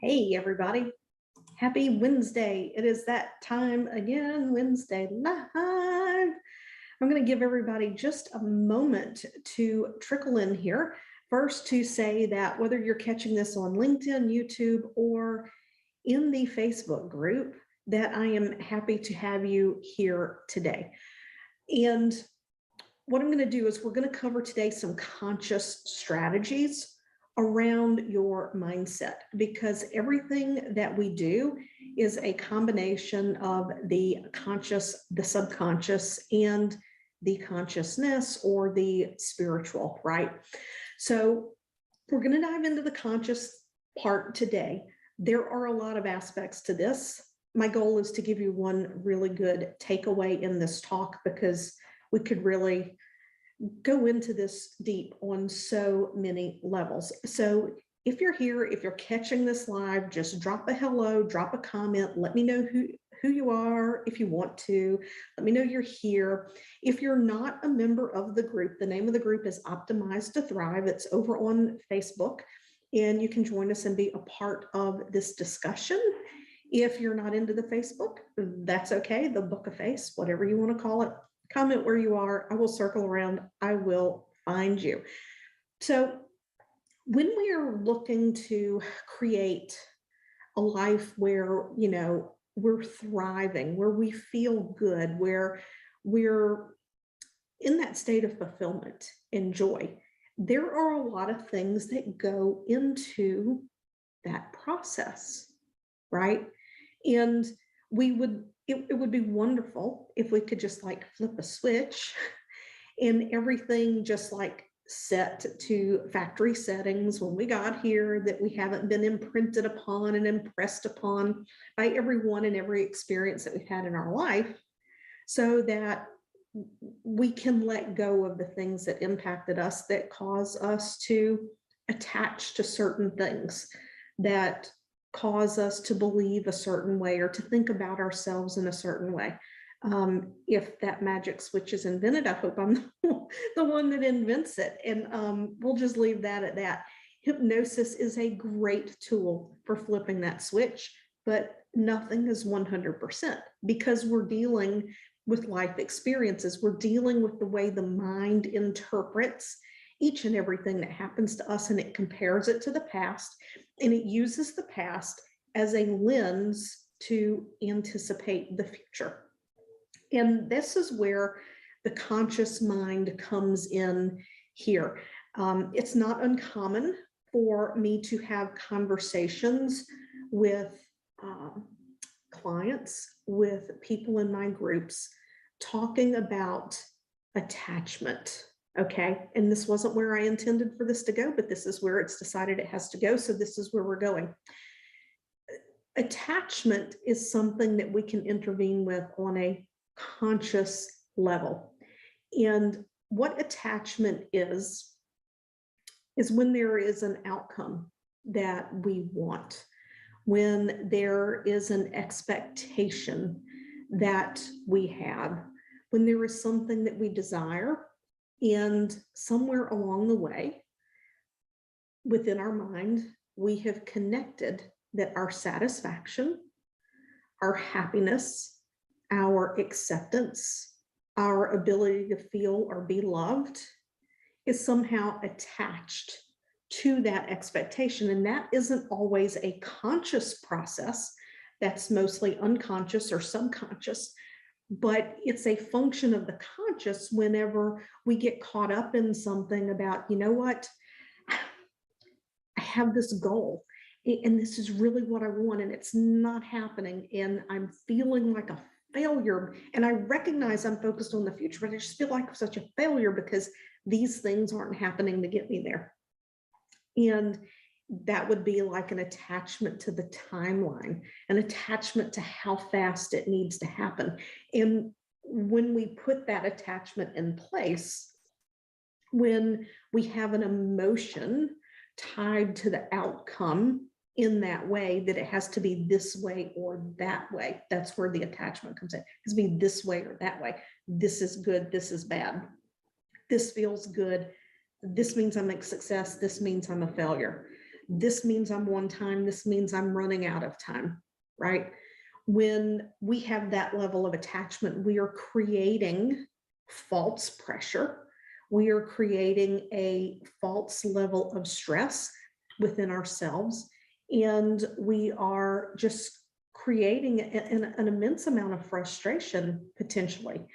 Hey, everybody. Happy Wednesday. It is that time again, Wednesday Live. I'm going to give everybody just a moment to trickle in here. First, to say that whether you're catching this on LinkedIn, YouTube, or in the Facebook group, that I am happy to have you here today. And what I'm going to do is we're going to cover today some conscious strategies around your mindset, because everything that we do is a combination of the conscious, the subconscious, and the consciousness or the spiritual, right? So we're going to dive into the conscious part today. There are a lot of aspects to this. My goal is to give you one really good takeaway in this talk, because we could really go into this deep on so many levels. So if you're here, if you're catching this live, just drop a hello, drop a comment, let me know who you are if you want to. Let me know you're here. If you're not a member of the group, the name of the group is Optimize to Thrive. It's over on Facebook, and you can join us and be a part of this discussion. If you're not into the Facebook, that's okay. The book of face, whatever you want to call it. Comment where you are. I will circle around. I will find you. So when we are looking to create a life where, we're thriving, where we feel good, where we're in that state of fulfillment and joy, there are a lot of things that go into that process, right? And it would be wonderful if we could just like flip a switch and everything just like set to factory settings when we got here, that we haven't been imprinted upon and impressed upon by everyone and every experience that we've had in our life, so that we can let go of the things that impacted us, that cause us to attach to certain things, that cause us to believe a certain way or to think about ourselves in a certain way. If that magic switch is invented, I hope I'm the one that invents it. And we'll just leave that at that. Hypnosis is a great tool for flipping that switch, but nothing is 100%, because we're dealing with life experiences. We're dealing with the way the mind interprets each and everything that happens to us, and it compares it to the past, and it uses the past as a lens to anticipate the future. And this is where the conscious mind comes in here. It's not uncommon for me to have conversations with clients, with people in my groups, talking about attachment. Okay, and this wasn't where I intended for this to go, but this is where it's decided it has to go. So this is where we're going. Attachment is something that we can intervene with on a conscious level. And what attachment is when there is an outcome that we want, when there is an expectation that we have, when there is something that we desire, and somewhere along the way, within our mind, we have connected that our satisfaction, our happiness, our acceptance, our ability to feel or be loved is somehow attached to that expectation. And that isn't always a conscious process. That's mostly unconscious or subconscious. But it's a function of the conscious whenever we get caught up in something about, you know what, I have this goal and this is really what I want, and it's not happening, and I'm feeling like a failure, and I recognize I'm focused on the future, but I just feel like such a failure because these things aren't happening to get me there. And that would be like an attachment to the timeline, an attachment to how fast it needs to happen. And when we put that attachment in place, when we have an emotion tied to the outcome in that way, that it has to be this way or that way, that's where the attachment comes in. It has to be this way or that way. This is good, this is bad. This feels good. This means I'm a success. This means I'm a failure. This means I'm on time. This means I'm running out of time, right? When we have that level of attachment, we are creating false pressure. We are creating a false level of stress within ourselves. And we are just creating an immense amount of frustration potentially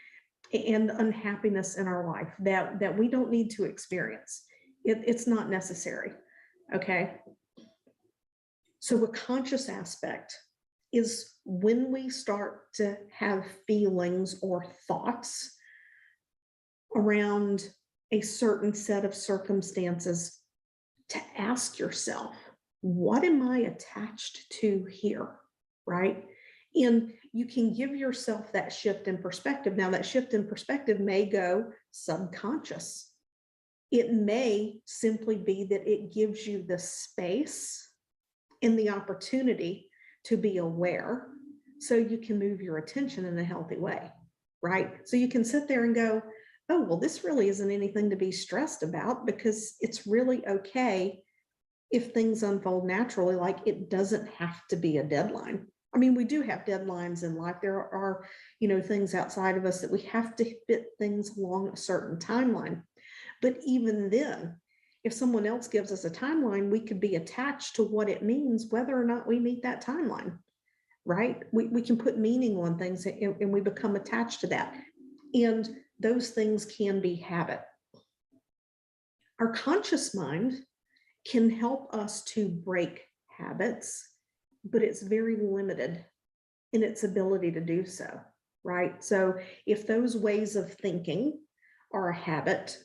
and unhappiness in our life that we don't need to experience. It's not necessary. Okay. So a conscious aspect is when we start to have feelings or thoughts around a certain set of circumstances, to ask yourself, what am I attached to here? Right? And you can give yourself that shift in perspective. Now, that shift in perspective may go subconscious. It may simply be that it gives you the space and the opportunity to be aware so you can move your attention in a healthy way, right? So you can sit there and go, oh, well, this really isn't anything to be stressed about, because it's really okay if things unfold naturally. Like, it doesn't have to be a deadline. I mean, we do have deadlines in life. There are, things outside of us that we have to fit things along a certain timeline. But even then, if someone else gives us a timeline, we could be attached to what it means, whether or not we meet that timeline, right? We can put meaning on things, and we become attached to that. And those things can be habit. Our conscious mind can help us to break habits, but it's very limited in its ability to do so, right? So if those ways of thinking are a habit,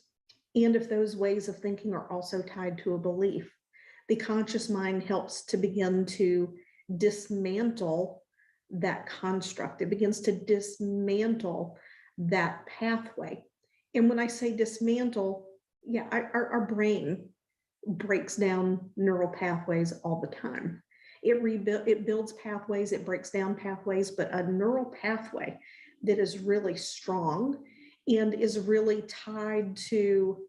and if those ways of thinking are also tied to a belief, the conscious mind helps to begin to dismantle that construct. It begins to dismantle that pathway. And when I say dismantle, yeah, our brain breaks down neural pathways all the time. It builds pathways, it breaks down pathways, but a neural pathway that is really strong and is really tied to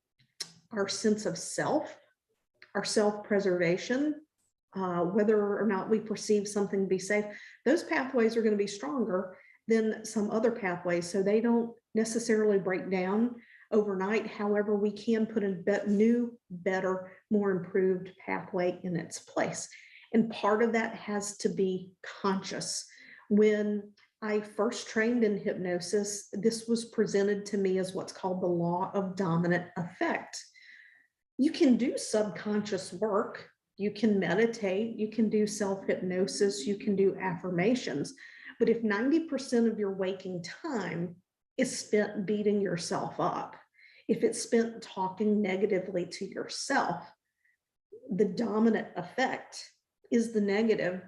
our sense of self, our self-preservation, whether or not we perceive something to be safe, those pathways are going to be stronger than some other pathways. So they don't necessarily break down overnight. However, we can put a new, better, more improved pathway in its place. And part of that has to be conscious. When I first trained in hypnosis, this was presented to me as what's called the law of dominant effect. You can do subconscious work, you can meditate, you can do self-hypnosis, you can do affirmations, but if 90% of your waking time is spent beating yourself up, if it's spent talking negatively to yourself, the dominant effect is the negative,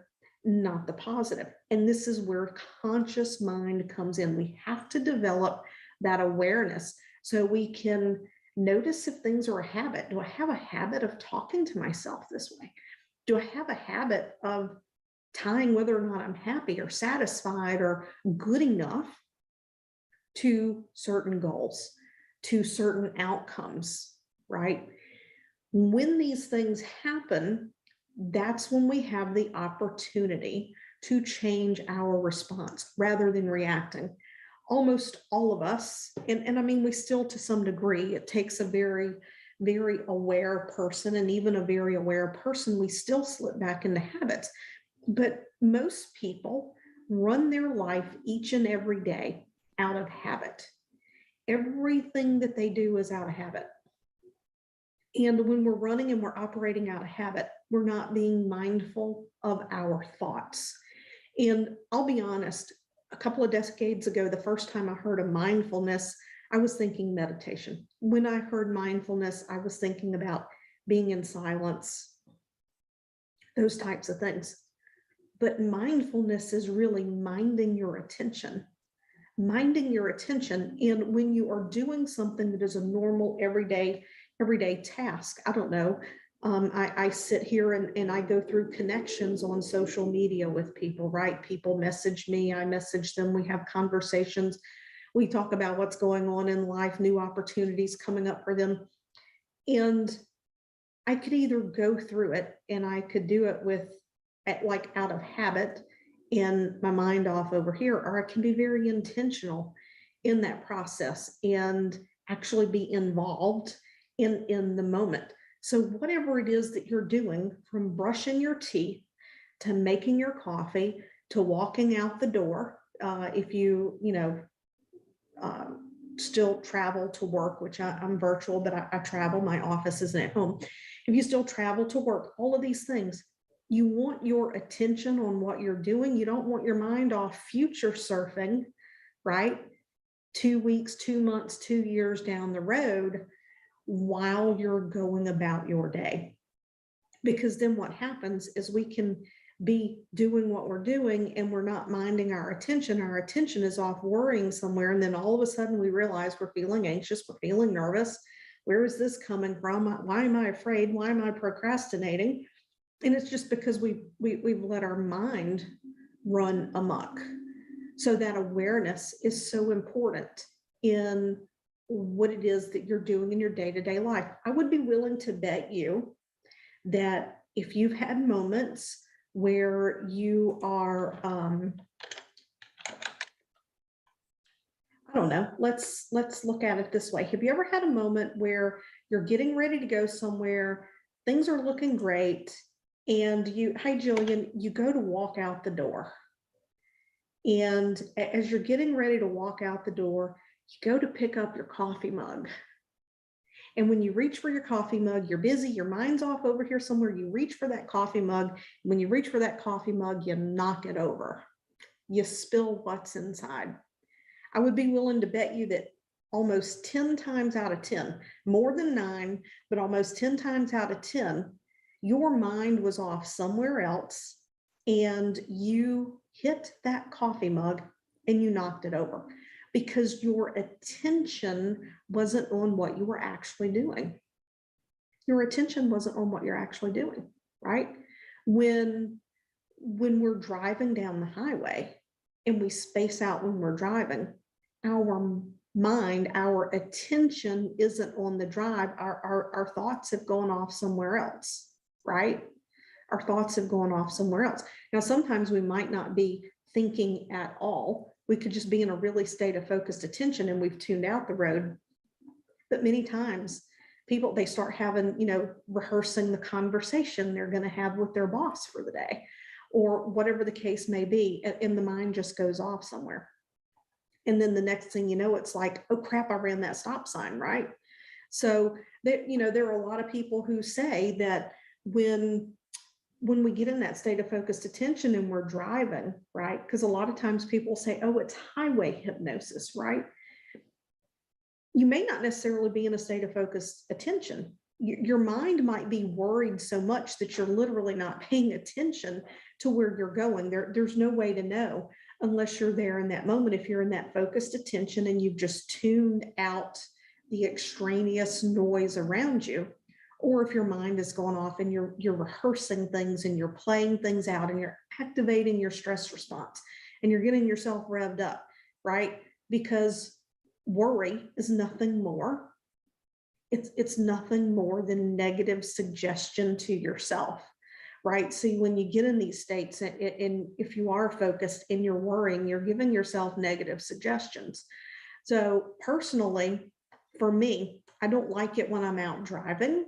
not the positive. And this is where conscious mind comes in. We have to develop that awareness so we can notice if things are a habit. Do I have a habit of talking to myself this way? Do I have a habit of tying whether or not I'm happy or satisfied or good enough to certain goals, to certain outcomes, right? When these things happen, that's when we have the opportunity to change our response rather than reacting. Almost all of us, and I mean, we still, to some degree, it takes a very, very aware person, and even a very aware person, we still slip back into habits. But most people run their life each and every day out of habit. Everything that they do is out of habit. And when we're running and we're operating out of habit, we're not being mindful of our thoughts. And I'll be honest, a couple of decades ago, the first time I heard of mindfulness, I was thinking meditation. When I heard mindfulness, I was thinking about being in silence, those types of things. But mindfulness is really minding your attention. Minding your attention. And when you are doing something that is a normal, everyday task, I don't know, I sit here and I go through connections on social media with people, right? People message me, I message them, we have conversations, we talk about what's going on in life, new opportunities coming up for them. And I could either go through it and I could do it with like out of habit and my mind off over here, or I can be very intentional in that process and actually be involved in the moment. So whatever it is that you're doing, from brushing your teeth to making your coffee to walking out the door, if uh, still travel to work, which I'm virtual, but I travel, my office isn't at home. If you still travel to work, all of these things, you want your attention on what you're doing. You don't want your mind off future surfing, right? 2 weeks, 2 months, 2 years down the road while you're going about your day. Because then what happens is we can be doing what we're doing and we're not minding our attention. Our attention is off worrying somewhere. And then all of a sudden we realize we're feeling anxious, we're feeling nervous. Where is this coming from? Why am I afraid? Why am I procrastinating? And it's just because we've let our mind run amok. So that awareness is so important in what it is that you're doing in your day-to-day life. I would be willing to bet you that if you've had moments where you are, I don't know, let's look at it this way. Have you ever had a moment where you're getting ready to go somewhere, things are looking great, and hey Jillian, you go to walk out the door. And as you're getting ready to walk out the door, you go to pick up your coffee mug. And when you reach for your coffee mug, you're busy, your mind's off over here somewhere, you reach for that coffee mug. When you reach for that coffee mug, you knock it over. You spill what's inside. I would be willing to bet you that almost 10 times out of 10, more than 9, but almost 10 times out of 10, your mind was off somewhere else and you hit that coffee mug and you knocked it over because your attention wasn't on what you were actually doing. Your attention wasn't on what you're actually doing, right? When we're driving down the highway and we space out when we're driving, our mind, our attention isn't on the drive. Our thoughts have gone off somewhere else, right? Our thoughts have gone off somewhere else. Now, sometimes we might not be thinking at all. We could just be in a really state of focused attention and we've tuned out the road. But many times people, they start having, rehearsing the conversation they're going to have with their boss for the day or whatever the case may be. And the mind just goes off somewhere. And then the next thing you know, it's like, oh crap, I ran that stop sign, right? So there are a lot of people who say that when we get in that state of focused attention and we're driving, right? Because a lot of times people say, oh, it's highway hypnosis, right? You may not necessarily be in a state of focused attention. Your mind might be worried so much that you're literally not paying attention to where you're going. There's no way to know unless you're there in that moment. If you're in that focused attention and you've just tuned out the extraneous noise around you, or if your mind is going off and you're rehearsing things and you're playing things out and you're activating your stress response and you're getting yourself revved up, right? Because worry is nothing more. It's nothing more than negative suggestion to yourself, right? See, when you get in these states and if you are focused and you're worrying, you're giving yourself negative suggestions. So personally, for me, I don't like it when I'm out driving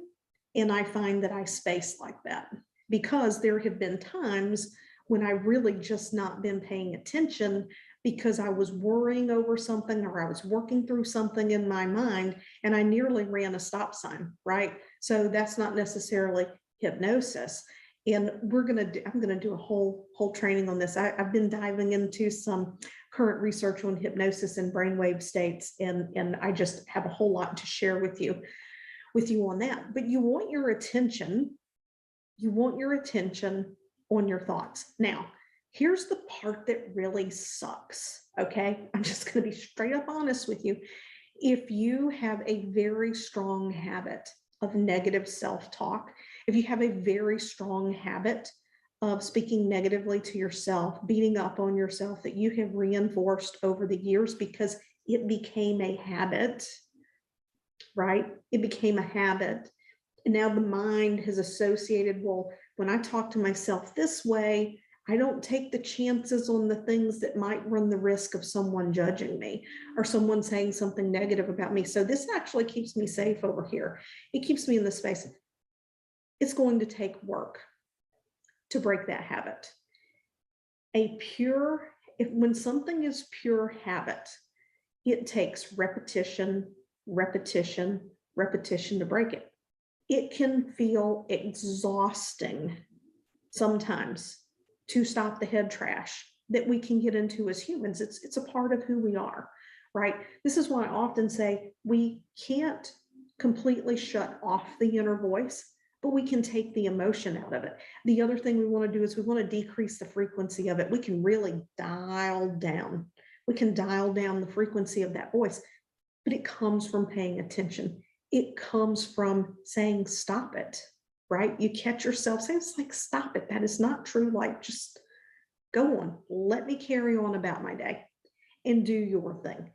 and I find that I space like that because there have been times when I really just not been paying attention because I was worrying over something or I was working through something in my mind and I nearly ran a stop sign, right? So that's not necessarily hypnosis. And I'm gonna do a whole training on this. I've been diving into some current research on hypnosis and brainwave states, and I just have a whole lot to share with you on that. But you want your attention on your thoughts. Now, here's the part that really sucks, okay? I'm just going to be straight up honest with you. If you have a very strong habit of negative self-talk, if you have a very strong habit of speaking negatively to yourself, beating up on yourself that you have reinforced over the years because it became a habit, right? It became a habit. And now the mind has associated, well, when I talk to myself this way, I don't take the chances on the things that might run the risk of someone judging me or someone saying something negative about me. So this actually keeps me safe over here. It keeps me in the space. It's going to take work to break that habit. When something is pure habit, it takes repetition, repetition, repetition to break it. It can feel exhausting sometimes to stop the head trash that we can get into as humans. It's a part of who we are, right? This is why I often say we can't completely shut off the inner voice, but we can take the emotion out of it. The other thing we want to do is we want to decrease the frequency of it. We can really dial down. We can dial down the frequency of that voice, but it comes from paying attention. It comes from saying, stop it, right? You catch yourself saying, it's like, stop it. That is not true. Like, just go on. Let me carry on about my day and do your thing.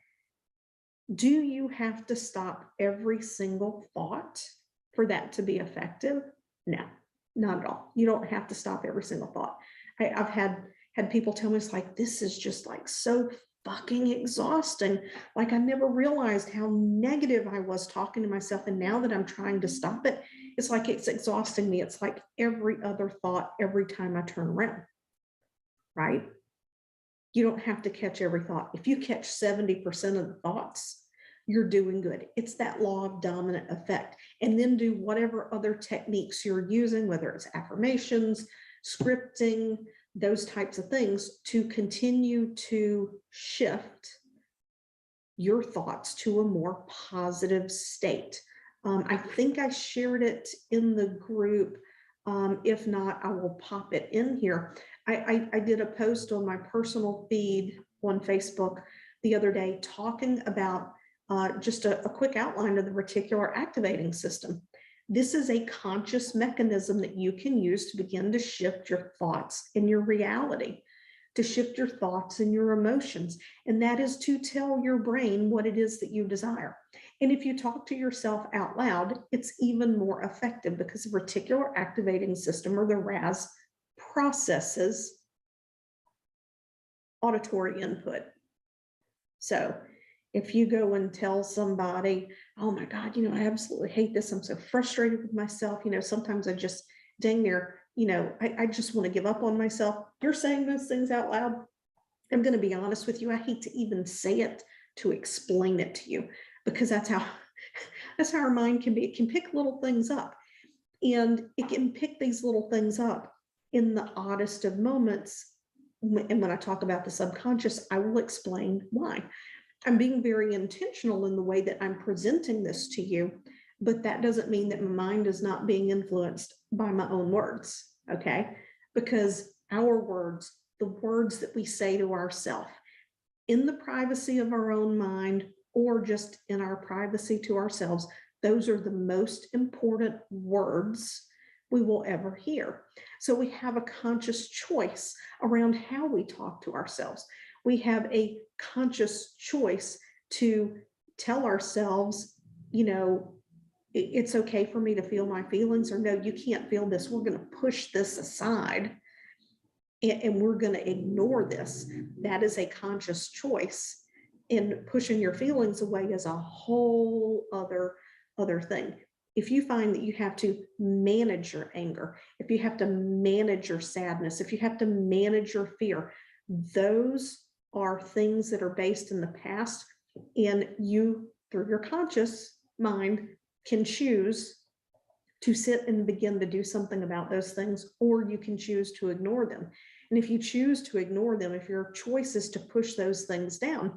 Do you have to stop every single thought for that to be effective? No, not at all. You don't have to stop every single thought. I've had people tell me, it's like, this is just like so fucking exhausting. Like, I never realized how negative I was talking to myself. And now that I'm trying to stop it, it's like it's exhausting me. It's like every other thought every time I turn around, right? You don't have to catch every thought. If you catch 70% of the thoughts, you're doing good. It's that law of dominant effect. And then do whatever other techniques you're using, whether it's affirmations, scripting, those types of things, to continue to shift your thoughts to a more positive state. I think I shared it in the group. If not, I will pop it in here. I did a post on my personal feed on Facebook the other day talking about just a quick outline of the reticular activating system. This is a conscious mechanism that you can use to begin to shift your thoughts and your reality, to shift your thoughts and your emotions. And that is to tell your brain what it is that you desire. And if you talk to yourself out loud, it's even more effective because the reticular activating system, or the RAS, processes auditory input. So if you go and tell somebody, oh my God, I absolutely hate this. I'm so frustrated with myself. Sometimes I just dang near, I just want to give up on myself. You're saying those things out loud. I'm going to be honest with you. I hate to even say it to explain it to you, because that's how our mind can be. It can pick little things up, and it can pick these little things up in the oddest of moments. And when I talk about the subconscious, I will explain why. I'm being very intentional in the way that I'm presenting this to you, but that doesn't mean that my mind is not being influenced by my own words, okay? Because our words, the words that we say to ourselves in the privacy of our own mind, or just in our privacy to ourselves, those are the most important words we will ever hear. So we have a conscious choice around how we talk to ourselves. We have a conscious choice to tell ourselves, it's okay for me to feel my feelings, or no, you can't feel this. We're going to push this aside and we're going to ignore this. That is a conscious choice. And pushing your feelings away is a whole other thing. If you find that you have to manage your anger, if you have to manage your sadness, if you have to manage your fear, those are things that are based in the past, and you, through your conscious mind, can choose to sit and begin to do something about those things, or you can choose to ignore them. And if you choose to ignore them, if your choice is to push those things down,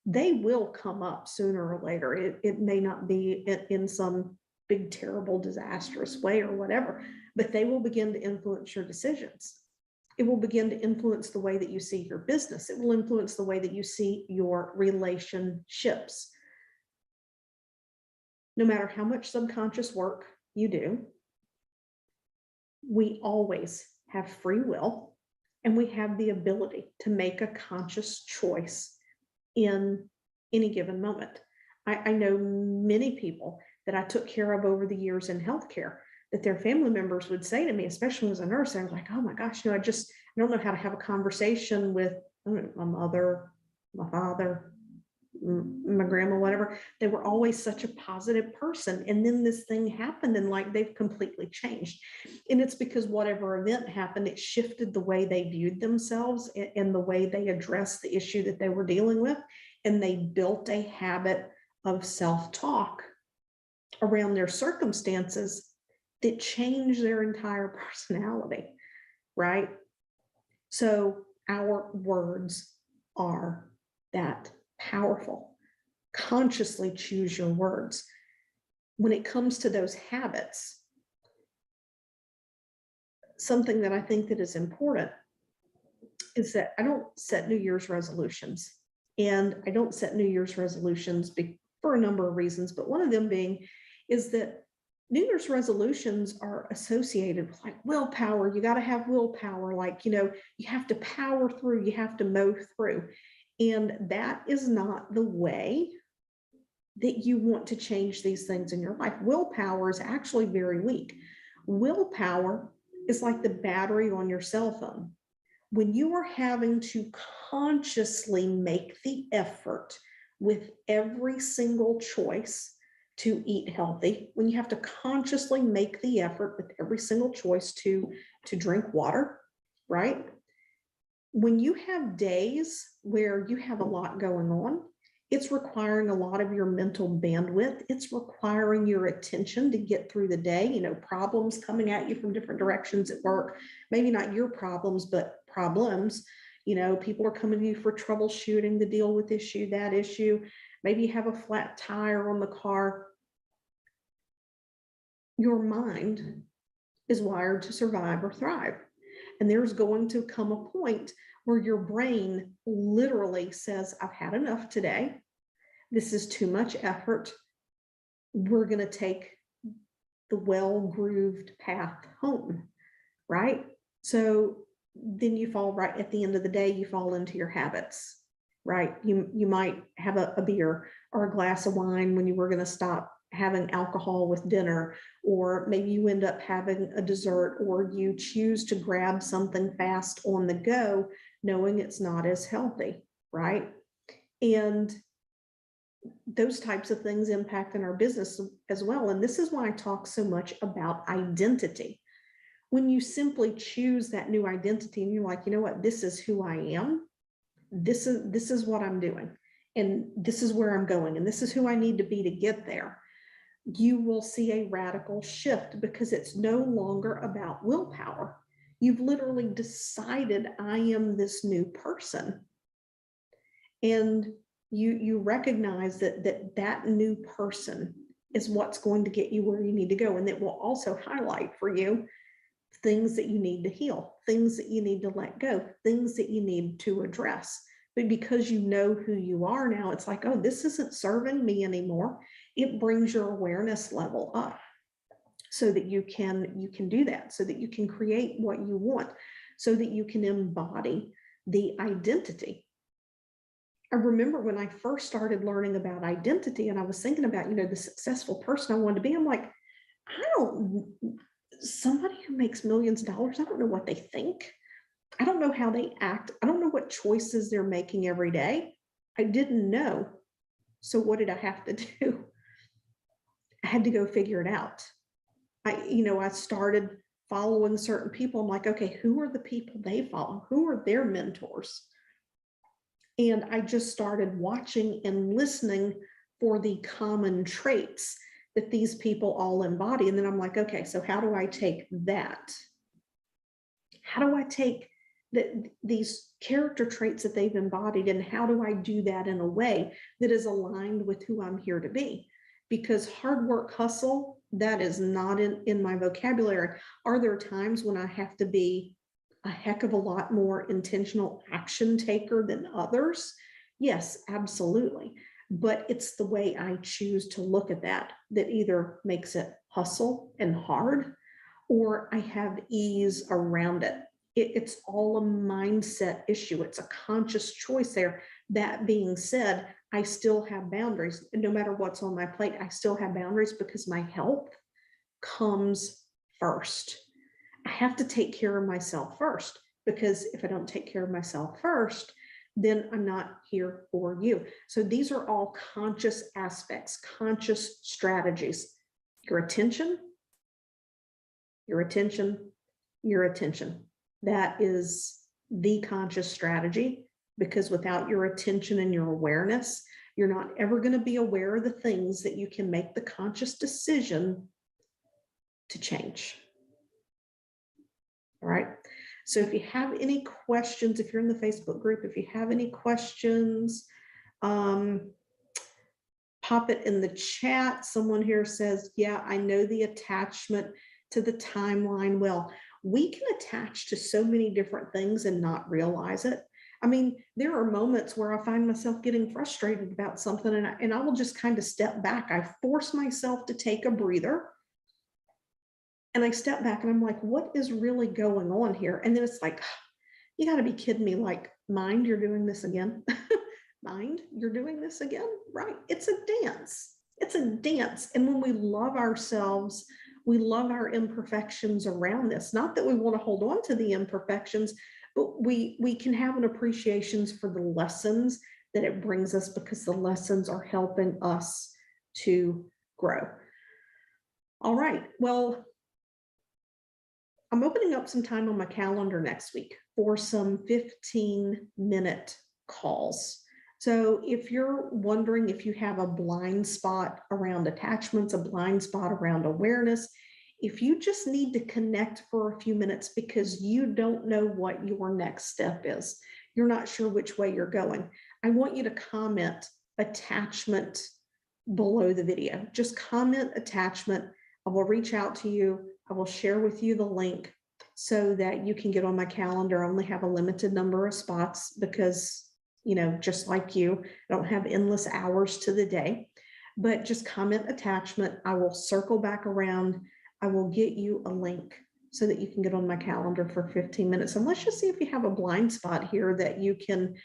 they will come up sooner or later. It may not be in some big, terrible, disastrous way or whatever, but they will begin to influence your decisions. It will begin to influence the way that you see your business. It will influence the way that you see your relationships. No matter how much subconscious work you do, we always have free will, and we have the ability to make a conscious choice in any given moment. I know many people that I took care of over the years in healthcare that their family members would say to me, especially as a nurse. They're like, oh my gosh, I don't know how to have a conversation with my mother, my father, my grandma, whatever. They were always such a positive person. And then this thing happened and like they've completely changed. And it's because whatever event happened, it shifted the way they viewed themselves and the way they addressed the issue that they were dealing with. And they built a habit of self-talk around their circumstances that changed their entire personality, right? So our words are that powerful. Consciously choose your words. When it comes to those habits, something that I think that is important is that I don't set New Year's resolutions. And I don't set New Year's resolutions for a number of reasons, but one of them being is that New Year's resolutions are associated with like willpower. You got to have willpower, like, you have to power through, you have to mow through. And that is not the way that you want to change these things in your life. Willpower is actually very weak. Willpower is like the battery on your cell phone. When you are having to consciously make the effort with every single choice to eat healthy, when you have to consciously make the effort with every single choice to drink water, right? When you have days where you have a lot going on, it's requiring a lot of your mental bandwidth. It's requiring your attention to get through the day, problems coming at you from different directions at work, maybe not your problems, but problems. People are coming to you for troubleshooting to deal with issue, that issue. Maybe you have a flat tire on the car. Your mind is wired to survive or thrive. And there's going to come a point where your brain literally says, I've had enough today. This is too much effort. We're going to take the well-grooved path home, right? So then you fall right at the end of the day, you fall into your habits, right? You might have a beer or a glass of wine when you were going to stop having alcohol with dinner, or maybe you end up having a dessert, or you choose to grab something fast on the go, knowing it's not as healthy, right? And those types of things impact in our business as well. And this is why I talk so much about identity. When you simply choose that new identity and you're like, you know what, this is who I am, this is what I'm doing, and this is where I'm going, and this is who I need to be to get there, you will see a radical shift because it's no longer about willpower. You've literally decided, I am this new person. And you recognize that new person is what's going to get you where you need to go. And it will also highlight for you things that you need to heal, things that you need to let go, things that you need to address. But because you know who you are now, it's like, oh, this isn't serving me anymore. It brings your awareness level up so that you can do that, so that you can create what you want, so that you can embody the identity. I remember when I first started learning about identity and I was thinking about, the successful person I wanted to be, I'm like, somebody who makes millions of dollars, I don't know what they think. I don't know how they act. I don't know what choices they're making every day. I didn't know. So what did I have to do? I had to go figure it out. I started following certain people. I'm like, okay, who are the people they follow? Who are their mentors? And I just started watching and listening for the common traits that these people all embody. And then I'm like, okay, so how do I take that? How do I take these character traits that they've embodied, and how do I do that in a way that is aligned with who I'm here to be? Because hard work, hustle, that is not in my vocabulary. Are there times when I have to be a heck of a lot more intentional action taker than others? Yes, absolutely. But it's the way I choose to look at that either makes it hustle and hard, or I have ease around it. It's all a mindset issue. It's a conscious choice there. That being said, I still have boundaries. No matter what's on my plate, I still have boundaries because my health comes first. I have to take care of myself first, because if I don't take care of myself first, then I'm not here for you. So these are all conscious aspects, conscious strategies. Your attention, your attention, your attention. That is the conscious strategy, because without your attention and your awareness, you're not ever going to be aware of the things that you can make the conscious decision to change. All right. So if you have any questions, if you're in the Facebook group, if you have any questions, pop it in the chat. Someone here says, yeah, I know the attachment to the timeline. Well, we can attach to so many different things and not realize it. I mean, there are moments where I find myself getting frustrated about something, and I will just kind of step back. I force myself to take a breather. And I step back and I'm like, what is really going on here? And then it's like, you got to be kidding me. Like, mind, you're doing this again. Mind, you're doing this again. Right. It's a dance. It's a dance. And when we love ourselves, we love our imperfections around this. Not that we want to hold on to the imperfections, but we can have an appreciation for the lessons that it brings us, because the lessons are helping us to grow. All right. Well, I'm opening up some time on my calendar next week for some 15-minute calls. So if you're wondering if you have a blind spot around attachments, a blind spot around awareness, if you just need to connect for a few minutes because you don't know what your next step is, you're not sure which way you're going, I want you to comment attachment below the video. Just comment attachment. I will reach out to you. I will share with you the link so that you can get on my calendar. I only have a limited number of spots because, you know, just like you, I don't have endless hours to the day, but just comment attachment. I will circle back around. I will get you a link so that you can get on my calendar for 15 minutes. And let's just see if you have a blind spot here that you can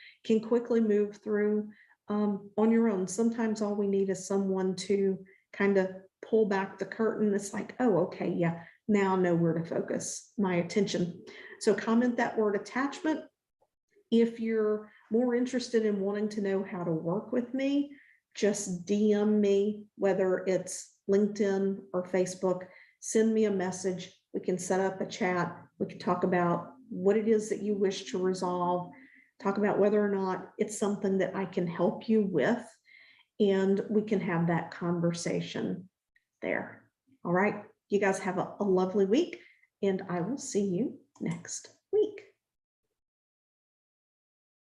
quickly move through on your own. Sometimes all we need is someone to kind of pull back the curtain. It's like, oh, okay, yeah, now I know where to focus my attention. So comment that word attachment. If you're more interested in wanting to know how to work with me, just DM me, whether it's LinkedIn or Facebook, send me a message. We can set up a chat. We can talk about what it is that you wish to resolve, talk about whether or not it's something that I can help you with, and we can have that conversation there. All right. You guys have a lovely week, and I will see you next week.